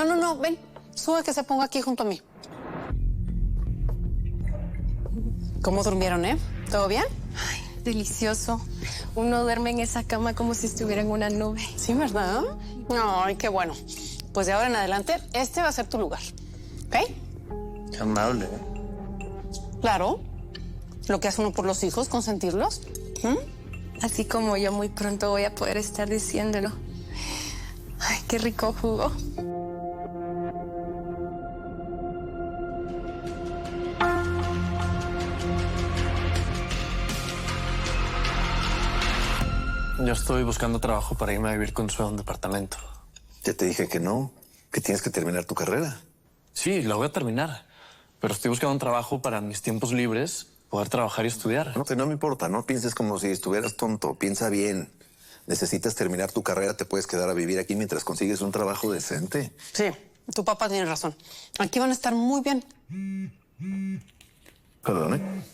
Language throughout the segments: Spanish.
No, ven. Sube que se ponga aquí junto a mí. ¿Cómo durmieron, ¿Todo bien? Ay, delicioso. Uno duerme en esa cama como si estuviera en una nube. Sí, ¿verdad? Ay, qué bueno. Pues de ahora en adelante, este va a ser tu lugar. ¿Ok? Qué amable. Claro. Lo que hace uno por los hijos, consentirlos. Así como yo muy pronto voy a poder estar diciéndolo. Ay, qué rico jugo. Yo estoy buscando trabajo para irme a vivir con Sue a un departamento. Ya te dije que no, que tienes que terminar tu carrera. Sí, la voy a terminar. Pero estoy buscando un trabajo para mis tiempos libres, poder trabajar y estudiar. No me importa, no pienses como si estuvieras tonto. Piensa bien. Necesitas terminar tu carrera, te puedes quedar a vivir aquí mientras consigues un trabajo decente. Sí, tu papá tiene razón. Aquí van a estar muy bien. Perdón,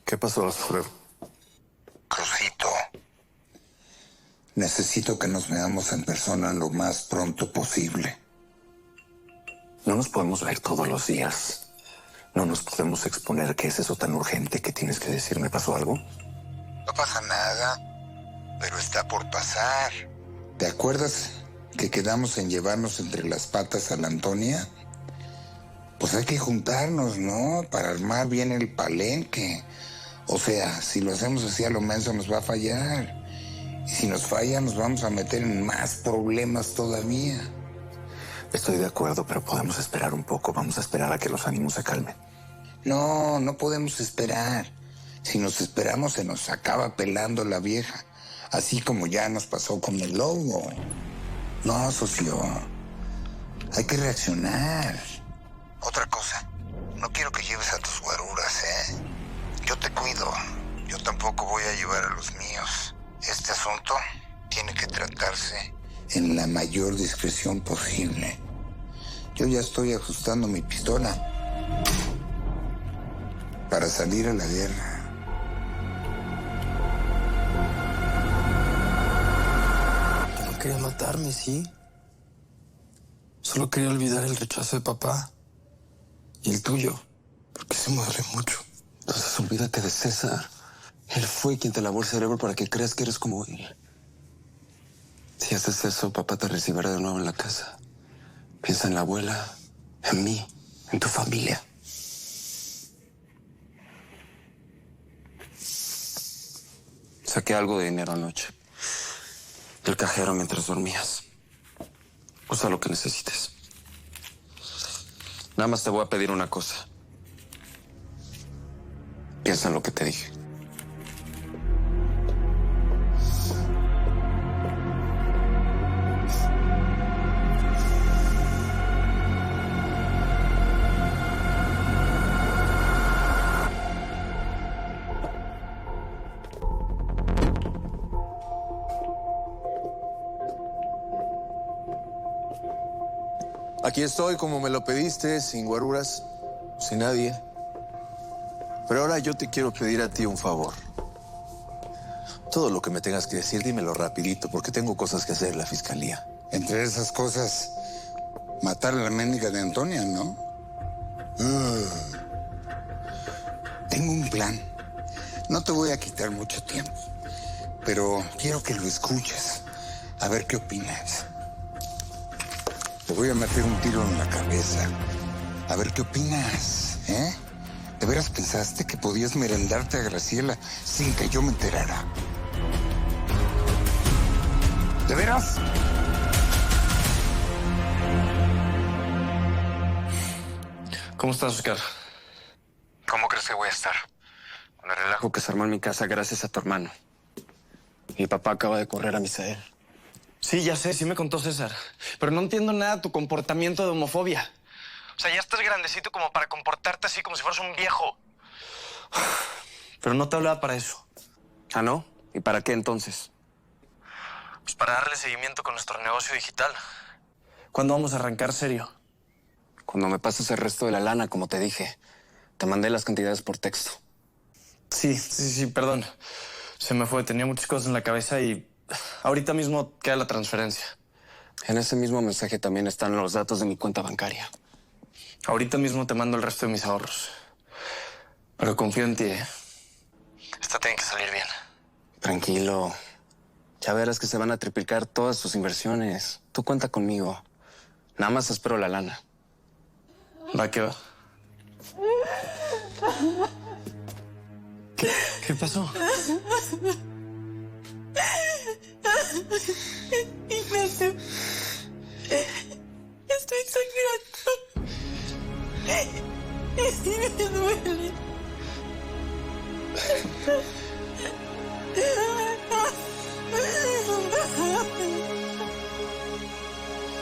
¿Qué pasó, Alfredo? Rosito, necesito que nos veamos en persona lo más pronto posible. No nos podemos ver todos los días. No nos podemos exponer. ¿Qué es eso tan urgente que tienes que decir? ¿Me pasó algo? No pasa nada, pero está por pasar. ¿Te acuerdas que quedamos en llevarnos entre las patas a la Antonia? Pues hay que juntarnos, ¿no? Para armar bien el palenque. O sea, si lo hacemos así a lo menso nos va a fallar. Y si nos falla nos vamos a meter en más problemas todavía. Estoy de acuerdo, pero podemos esperar un poco. Vamos a esperar a que los ánimos se calmen. No, no podemos esperar. Si nos esperamos se nos acaba pelando la vieja. Así como ya nos pasó con el lobo. No, socio. Hay que reaccionar. Otra cosa. No quiero que lleves a tus guaruras, Yo te cuido. Yo tampoco voy a llevar a los míos. Este asunto tiene que tratarse en la mayor discreción posible. Yo ya estoy ajustando mi pistola para salir a la guerra. No quería matarme, sí. Solo quería olvidar el rechazo de papá y el tuyo, porque se me duele mucho. Entonces olvídate de César. Él fue quien te lavó el cerebro para que creas que eres como él. Si haces eso, papá te recibirá de nuevo en la casa. Piensa en la abuela, en mí, en tu familia. Saqué algo de dinero anoche del cajero mientras dormías. Usa lo que necesites. Nada más te voy a pedir una cosa. Piensa en lo que te dije. Aquí estoy como me lo pediste, sin guaruras, sin nadie. Pero ahora yo te quiero pedir a ti un favor. Todo lo que me tengas que decir, dímelo rapidito, porque tengo cosas que hacer en la fiscalía. Entre esas cosas, matar a la mendiga de Antonia, ¿no? Tengo un plan. No te voy a quitar mucho tiempo, pero quiero que lo escuches. A ver qué opinas. Te voy a meter un tiro en la cabeza. A ver qué opinas, ¿De veras pensaste que podías merendarte a Graciela sin que yo me enterara? ¿De veras? ¿Cómo estás, Oscar? ¿Cómo crees que voy a estar? Con el relajo que se armó en mi casa gracias a tu hermano. Mi papá acaba de correr a Misael. Sí, ya sé, sí me contó César. Pero no entiendo nada de tu comportamiento de homofobia. O sea, ya estás grandecito como para comportarte así como si fueras un viejo. Pero no te hablaba para eso. ¿Ah, no? ¿Y para qué entonces? Pues para darle seguimiento con nuestro negocio digital. ¿Cuándo vamos a arrancar serio? Cuando me pases el resto de la lana, como te dije. Te mandé las cantidades por texto. Sí, perdón. Se me fue, tenía muchas cosas en la cabeza y ahorita mismo queda la transferencia. En ese mismo mensaje también están los datos de mi cuenta bancaria. Ahorita mismo te mando el resto de mis ahorros. Pero confío en ti, ¿eh? Esta tiene que salir bien. Tranquilo. Ya verás que se van a triplicar todas tus inversiones. Tú cuenta conmigo. Nada más espero la lana. Va que va. ¿Qué pasó? Ignacio, estoy sangrando. Me duele.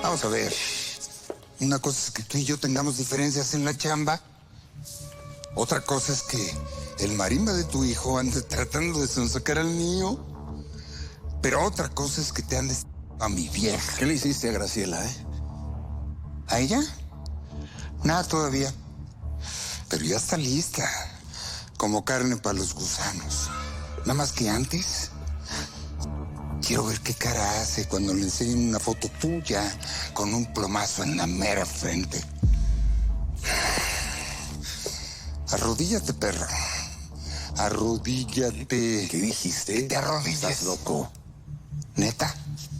Vamos a ver. Una cosa es que tú y yo tengamos diferencias en la chamba. Otra cosa es que el marimba de tu hijo ande tratando de sonsacar al niño. Pero otra cosa es que te andes a mi vieja. ¿Qué le hiciste a Graciela, ¿A ella? Nada todavía. Pero ya está lista. Como carne para los gusanos. Nada más que antes, quiero ver qué cara hace cuando le enseñen una foto tuya con un plomazo en la mera frente. Arrodíllate, perra. Arrodíllate. ¿Qué dijiste? Que te arrodilles. Estás loco. ¿Neta?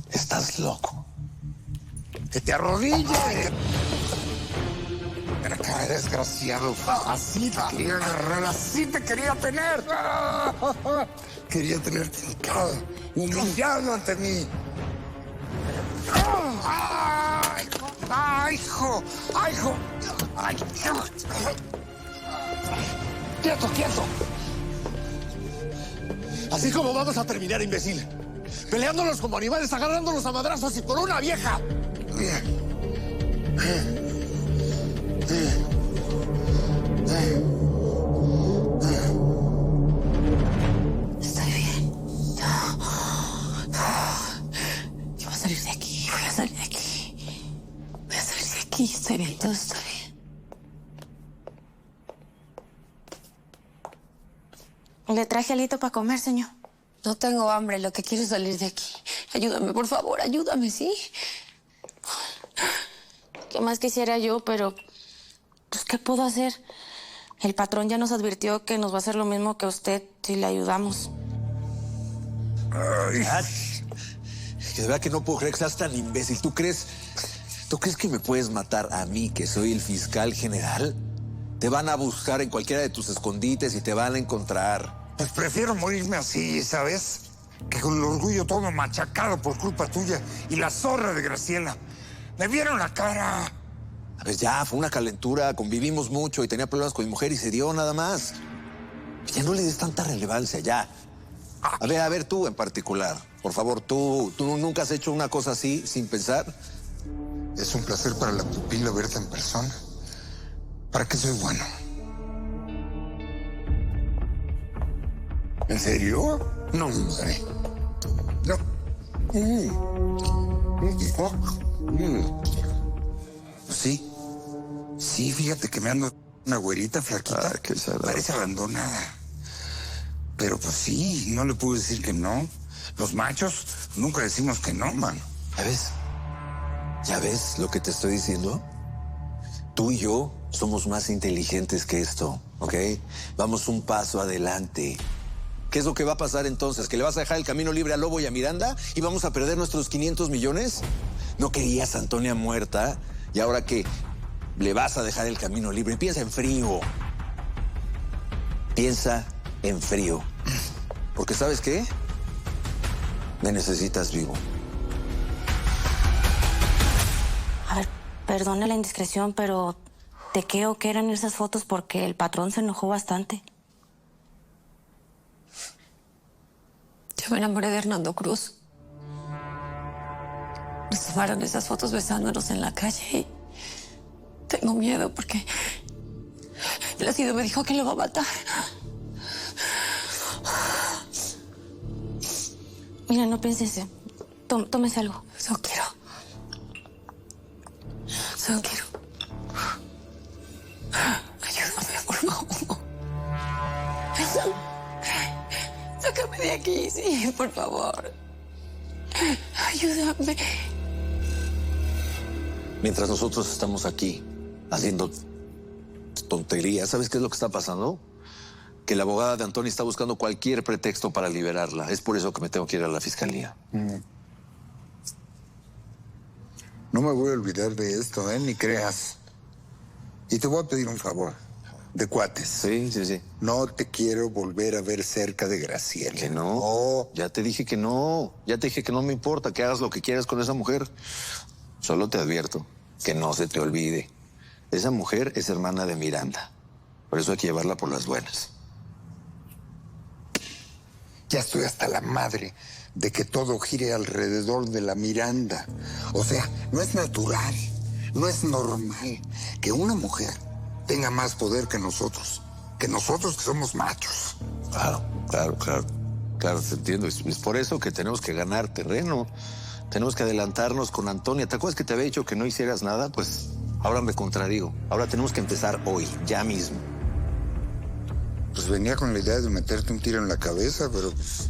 Estás loco. ¡Que te arrodilles! Ven acá, desgraciado. Así te quería agarrar, así te quería tener. Quería tenerte hincado, humillado ante mí. ¡Ay, hijo! ¡Ay, hijo! ¡Ay, hijo! ¡Quieto, quieto! Así como vamos a terminar, imbécil. Peleándonos como animales, agarrándonos a madrazos y por una vieja. Estoy bien. Yo voy a salir de aquí, voy a salir de aquí. Voy a salir de aquí, estoy bien, todo está bien. Le traje alito para comer, señor. No tengo hambre, lo que quiero es salir de aquí. Ayúdame, por favor, ayúdame, ¿sí? ¿Qué más quisiera yo? Pero, pues, ¿qué puedo hacer? El patrón ya nos advirtió que nos va a hacer lo mismo que a usted si le ayudamos. Ay. Que de verdad que no puedo creer que seas tan imbécil. ¿Tú crees que me puedes matar a mí, que soy el fiscal general? Te van a buscar en cualquiera de tus escondites y te van a encontrar. Pues prefiero morirme así, ¿sabes? Que con el orgullo todo machacado por culpa tuya y la zorra de Graciela. Me vieron la cara. A ver, ya, fue una calentura, convivimos mucho y tenía problemas con mi mujer y se dio nada más. Ya no le des tanta relevancia, ya. A ver, tú en particular. Por favor, ¿tú nunca has hecho una cosa así sin pensar? Es un placer para la pupila verte en persona. ¿Para qué soy bueno? ¿En serio? No, hombre. No. Sí. Sí, fíjate que me ando una güerita flaquita. Ay, qué salado. Parece abandonada. Pero pues sí, no le puedo decir que no. Los machos nunca decimos que no, mano. ¿Ya ves? ¿Ya ves lo que te estoy diciendo? Tú y yo somos más inteligentes que esto, ¿ok? Vamos un paso adelante. ¿Qué es lo que va a pasar entonces? ¿Que le vas a dejar el camino libre a Lobo y a Miranda y vamos a perder nuestros 500 millones? ¿No querías a Antonia muerta? ¿Y ahora qué? Le vas a dejar el camino libre. Piensa en frío. Piensa en frío. Porque ¿sabes qué? Me necesitas vivo. A ver, perdone la indiscreción, pero ¿de qué o qué eran esas fotos? Porque el patrón se enojó bastante. Yo me enamoré de Hernando Cruz. Nos tomaron esas fotos besándonos en la calle y tengo miedo porque Plácido me dijo que lo va a matar. Mira, no pienses. Tómese algo. No quiero. No quiero. Ayúdame, por favor. Sácame de aquí, sí, por favor. Ayúdame. Mientras nosotros estamos aquí haciendo tonterías, ¿sabes qué es lo que está pasando? Que la abogada de Antonia está buscando cualquier pretexto para liberarla. Es por eso que me tengo que ir a la fiscalía. No me voy a olvidar de esto, ni creas. Y te voy a pedir un favor, de cuates. Sí. No te quiero volver a ver cerca de Graciela. ¿Que no? Ya te dije que no. Ya te dije que no me importa que hagas lo que quieras con esa mujer. Solo te advierto que no se te olvide. Esa mujer es hermana de Miranda. Por eso hay que llevarla por las buenas. Ya estoy hasta la madre de que todo gire alrededor de la Miranda. O sea, no es natural, no es normal que una mujer tenga más poder que nosotros que somos machos. Claro, te entiendo. Es por eso que tenemos que ganar terreno. Tenemos que adelantarnos con Antonia. ¿Te acuerdas que te había dicho que no hicieras nada? Pues ahora me contradigo. Ahora tenemos que empezar hoy, ya mismo. Pues venía con la idea de meterte un tiro en la cabeza, pero pues...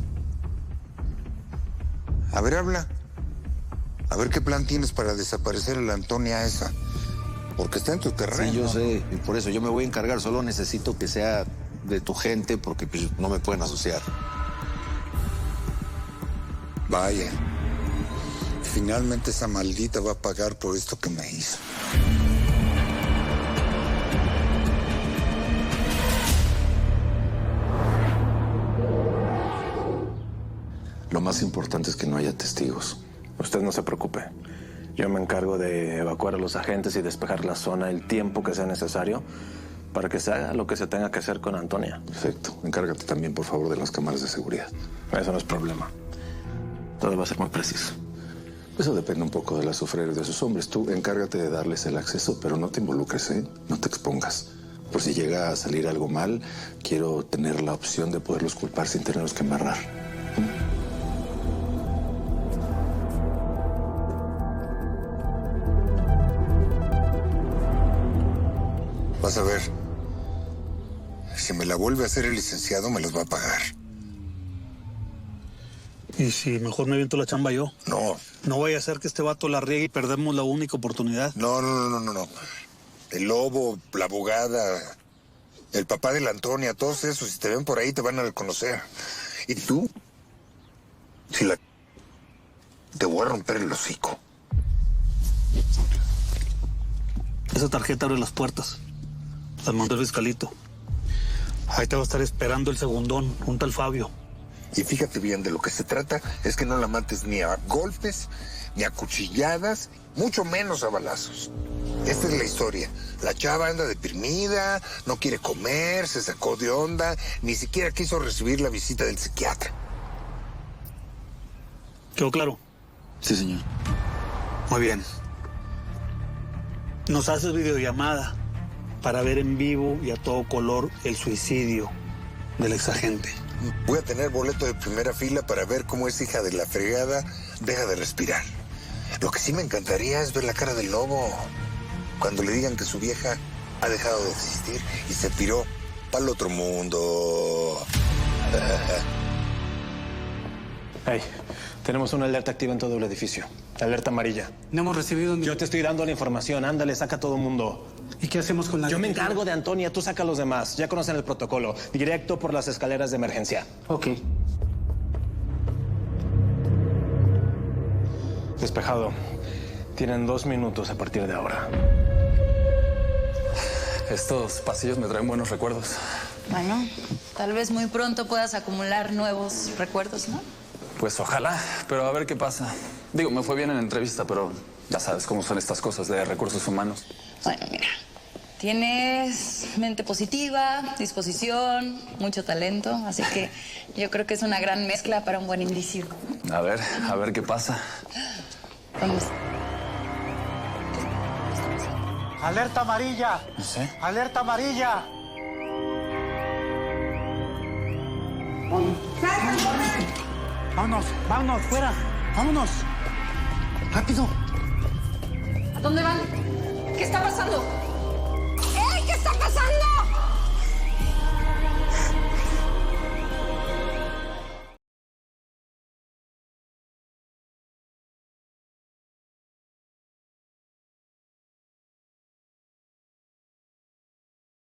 A ver, habla. A ver qué plan tienes para desaparecer a la Antonia esa. Porque está en tu terreno. Sí, yo sé. Y por eso yo me voy a encargar. Solo necesito que sea de tu gente porque pues, no me pueden asociar. Vaya. Finalmente esa maldita va a pagar por esto que me hizo. Lo más importante es que no haya testigos. Usted no se preocupe. Yo me encargo de evacuar a los agentes y despejar la zona el tiempo que sea necesario para que se haga lo que se tenga que hacer con Antonia. Perfecto. Encárgate también, por favor, de las cámaras de seguridad. Eso no es problema. Todo va a ser muy preciso. Eso depende un poco de la sufrera y de sus hombres. Tú encárgate de darles el acceso, pero no te involucres, ¿eh? No te expongas. Por si llega a salir algo mal, quiero tener la opción de poderlos culpar sin tenerlos que amarrar. Vas a ver. Si me la vuelve a hacer el licenciado, me los va a pagar. ¿Y si mejor me aviento la chamba yo? No. No vaya a ser que este vato la riegue y perdemos la única oportunidad. No. El lobo, la abogada, el papá de la Antonia, todos esos, si te ven por ahí, te van a reconocer. Y tú, si la... te voy a romper el hocico. Esa tarjeta abre las puertas. Las mandó el fiscalito. Ahí te va a estar esperando el segundón, un tal Fabio. Y fíjate bien, de lo que se trata es que no la mates ni a golpes, ni a cuchilladas, mucho menos a balazos. Esta es la historia. La chava anda deprimida, no quiere comer, se sacó de onda, ni siquiera quiso recibir la visita del psiquiatra. ¿Quedó claro? Sí, señor. Muy bien. Nos haces videollamada para ver en vivo y a todo color el suicidio del exagente. Voy a tener boleto de primera fila para ver cómo esa hija de la fregada deja de respirar. Lo que sí me encantaría es ver la cara del lobo cuando le digan que su vieja ha dejado de existir y se piró para el otro mundo. Hey, tenemos una alerta activa en todo el edificio. Alerta amarilla. No hemos recibido ni... Yo te estoy dando la información. Ándale, saca a todo el mundo. ¿Y qué hacemos con la... Yo me encargo de Antonia, tú saca a los demás. Ya conocen el protocolo. Directo por las escaleras de emergencia. Ok. Despejado. Tienen 2 minutos a partir de ahora. Estos pasillos me traen buenos recuerdos. Bueno, tal vez muy pronto puedas acumular nuevos recuerdos, ¿no? Pues ojalá, pero a ver qué pasa. Digo, me fue bien en la entrevista, pero ya sabes cómo son estas cosas de recursos humanos. Bueno, mira, tienes mente positiva, disposición, mucho talento, así que yo creo que es una gran mezcla para un buen indicio. A ver qué pasa. Vamos. ¡Alerta amarilla! No sé. ¡Alerta amarilla! Vámonos, fuera. Vámonos. Rápido. ¿A dónde van? ¿Qué está pasando? ¡Ey! ¿Qué está pasando?